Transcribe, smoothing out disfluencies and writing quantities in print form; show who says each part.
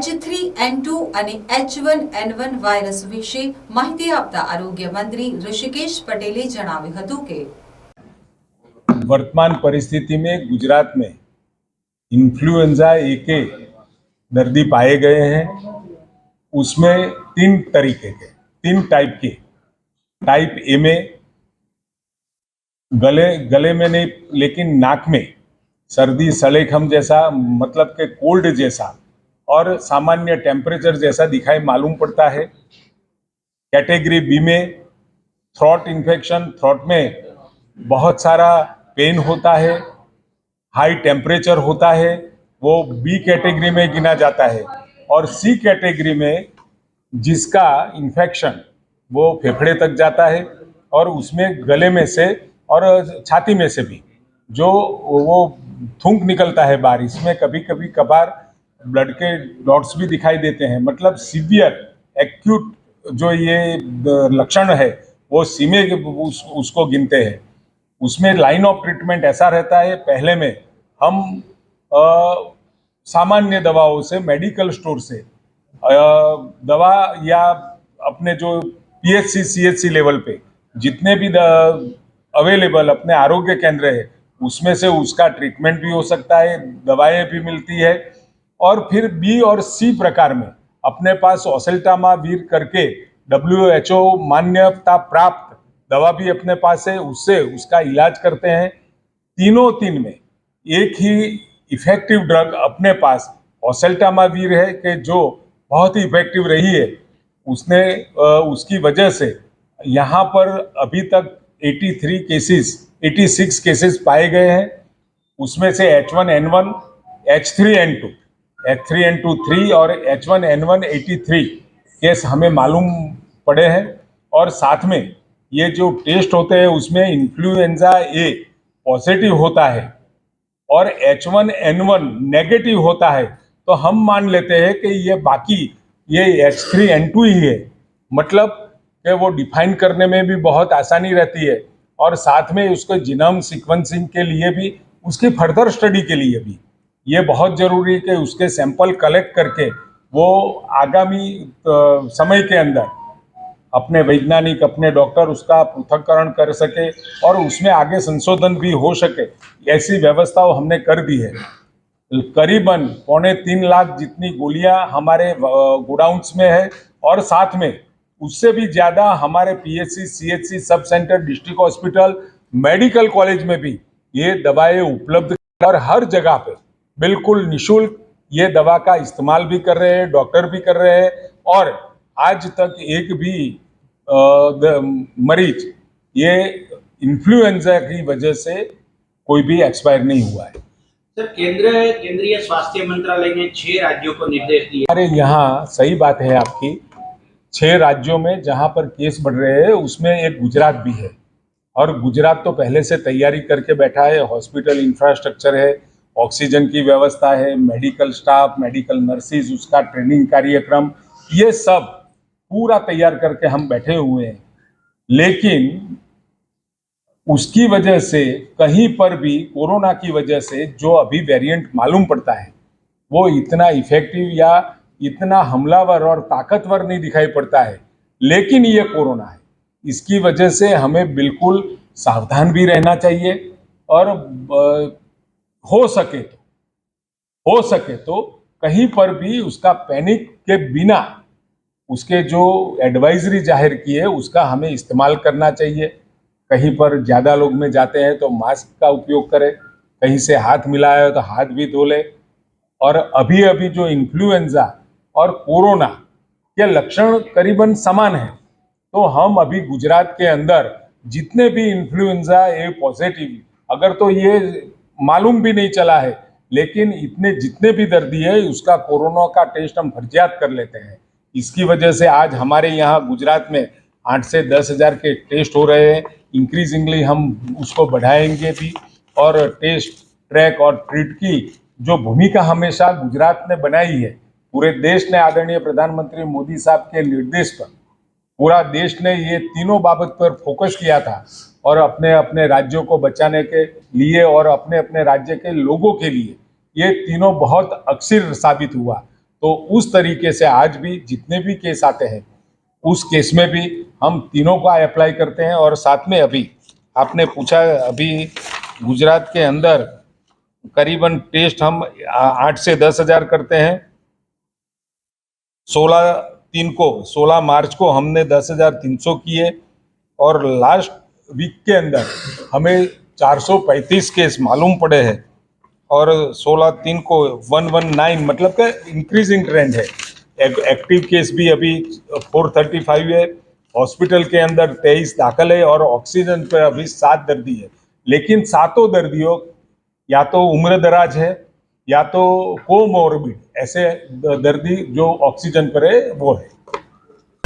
Speaker 1: H3N2 અને H1N1 virus વિશે માહિતી આપતા આરોગ્ય મંત્રી ઋષિકેશ પટેલે જણાવ્યું હતું કે
Speaker 2: वर्तमान परिस्थिति में गुजरात में इन्फ्लुएंजा ए के दर्दी पाए गए हैं। उसमें तीन टाइप के टाइप ए में गले में नहीं लेकिन नाक में सर्दी सलेखम जैसा मतलब के कोल्ड जैसा और सामान्य टेम्परेचर जैसा दिखाई मालूम पड़ता है। कैटेगरी बी में थ्रोट इन्फेक्शन, थ्रोट में बहुत सारा पेन होता है, हाई टेम्परेचर होता है, वो बी कैटेगरी में गिना जाता है। और सी कैटेगरी में जिसका इन्फेक्शन वो फेफड़े तक जाता है और उसमें गले में से और छाती में से भी जो वो थूक निकलता है बाहर, इसमें कभी कभी कभार ब्लड के डॉट्स भी दिखाई देते हैं। मतलब सीवियर एक्यूट जो ये लक्षण है वो सी में उसको गिनते हैं। उसमें लाइन ऑफ ट्रीटमेंट ऐसा रहता है, पहले में हम सामान्य दवाओं से मेडिकल स्टोर से दवा या अपने जो पीएचसी सीएचसी लेवल पे जितने भी अवेलेबल अपने आरोग्य केंद्र है उसमें से उसका ट्रीटमेंट भी हो सकता है, दवाएं भी मिलती है। और फिर बी और सी प्रकार में अपने पास ओसेल्टामावीर करके WHO मान्यता प्राप्त दवा भी अपने पास है, उससे उसका इलाज करते हैं। तीन में एक ही इफेक्टिव ड्रग अपने पास ओसेल्टामावीर है कि जो बहुत ही इफेक्टिव रही है। उसने उसकी वजह से यहाँ पर अभी तक 86 केसेस पाए गए हैं। उसमें से H1N1, H3N2 3 और H1N1 83 केस हमें मालूम पड़े हैं। और साथ में ये जो टेस्ट होते हैं उसमें इन्फ्लुएंजा ए पॉजिटिव होता है और H1N1 नेगेटिव होता है, तो हम मान लेते हैं कि ये बाकी ये H3N2 ही है। मतलब कि वो डिफाइन करने में भी बहुत आसानी रहती है और साथ में उसको जीनोम सीक्वेंसिंग के लिए भी, उसकी फर्दर स्टडी के लिए भी ये बहुत जरूरी है कि उसके सैंपल कलेक्ट करके वो आगामी समय के अंदर अपने वैज्ञानिक, अपने डॉक्टर उसका पृथक्करण कर सके और उसमें आगे संशोधन भी हो सके, ऐसी व्यवस्थाओं हमने कर दी है। करीबन 3.25 लाख जितनी गोलियां हमारे गोडाउन्स में है और साथ में उससे भी ज़्यादा हमारे PHC CHC sub centre, district hospital, medical college में भी ये दवाएं उपलब्ध और हर जगह पे बिल्कुल निःशुल्क ये दवा का इस्तेमाल भी कर रहे हैं, डॉक्टर भी कर रहे हैं। और आज तक एक भी मरीज ये इन्फ्लुएंजा की वजह से कोई भी एक्सपायर नहीं हुआ है।
Speaker 3: सर, केंद्रीय स्वास्थ्य मंत्रालय ने 6 राज्यों को निर्देश दिए।
Speaker 2: अरे यहाँ सही बात है आपकी, 6 राज्यों में जहाँ पर केस बढ़ रहे हैं उसमें एक गुजरात भी है। और गुजरात तो पहले से तैयारी करके बैठा है, हॉस्पिटल इंफ्रास्ट्रक्चर है, ऑक्सीजन की व्यवस्था है, मेडिकल स्टाफ, मेडिकल नर्सिस, उसका ट्रेनिंग कार्यक्रम, ये सब पूरा तैयार करके हम बैठे हुए हैं। लेकिन उसकी वजह से कहीं पर भी कोरोना की वजह से जो अभी वेरिएंट मालूम पड़ता है वो इतना इफेक्टिव या इतना हमलावर और ताकतवर नहीं दिखाई पड़ता है। लेकिन ये कोरोना है, इसकी वजह से हमें बिल्कुल सावधान भी रहना चाहिए और हो सके तो कहीं पर भी उसका पैनिक के बिना उसके जो एडवाइजरी जाहिर की है उसका हमें इस्तेमाल करना चाहिए। कहीं पर ज़्यादा लोग में जाते हैं तो मास्क का उपयोग करें, कहीं से हाथ मिलाया तो हाथ भी धो लें। और अभी जो इन्फ्लुएंजा और कोरोना के लक्षण करीबन समान हैं, तो हम अभी गुजरात के अंदर जितने भी इन्फ्लुएंजा ए पॉजिटिव, अगर तो ये मालूम भी नहीं चला है, लेकिन जितने भी दर्दी है उसका कोरोना का टेस्ट हम फर्जियात कर लेते हैं। इसकी वजह से आज हमारे यहाँ गुजरात में 8 से 10 हज़ार के टेस्ट हो रहे हैं। इंक्रीजिंगली हम उसको बढ़ाएंगे भी। और टेस्ट, ट्रैक और ट्रीट की जो भूमिका हमेशा गुजरात ने बनाई है, पूरे देश ने आदरणीय प्रधानमंत्री मोदी साहब के निर्देश पर पूरा देश ने ये तीनों बाबत पर फोकस किया था और अपने अपने राज्यों को बचाने के लिए और अपने अपने राज्य के लोगों के लिए ये तीनों बहुत अक्सर साबित हुआ। तो उस तरीके से आज भी जितने भी केस आते हैं उस केस में भी हम तीनों का अप्लाई करते हैं। और साथ में अभी आपने पूछा, अभी गुजरात के अंदर करीबन टेस्ट हम 8 से 10 हजार करते हैं। 16 मार्च को हमने 10,300 किए और लास्ट वीक के अंदर हमें 435 केस मालूम पड़े हैं और 16/3 को 119, मतलब कि इंक्रीजिंग ट्रेंड है। एक्टिव केस भी अभी 435 है, हॉस्पिटल के अंदर 23 दाखिल है और ऑक्सीजन पे अभी 7 दर्दी है। लेकिन सातों दर्दियों या तो उम्र दराज है या तो कोमोर्बिड ऐसे दर्दी जो ऑक्सीजन पर है वो है।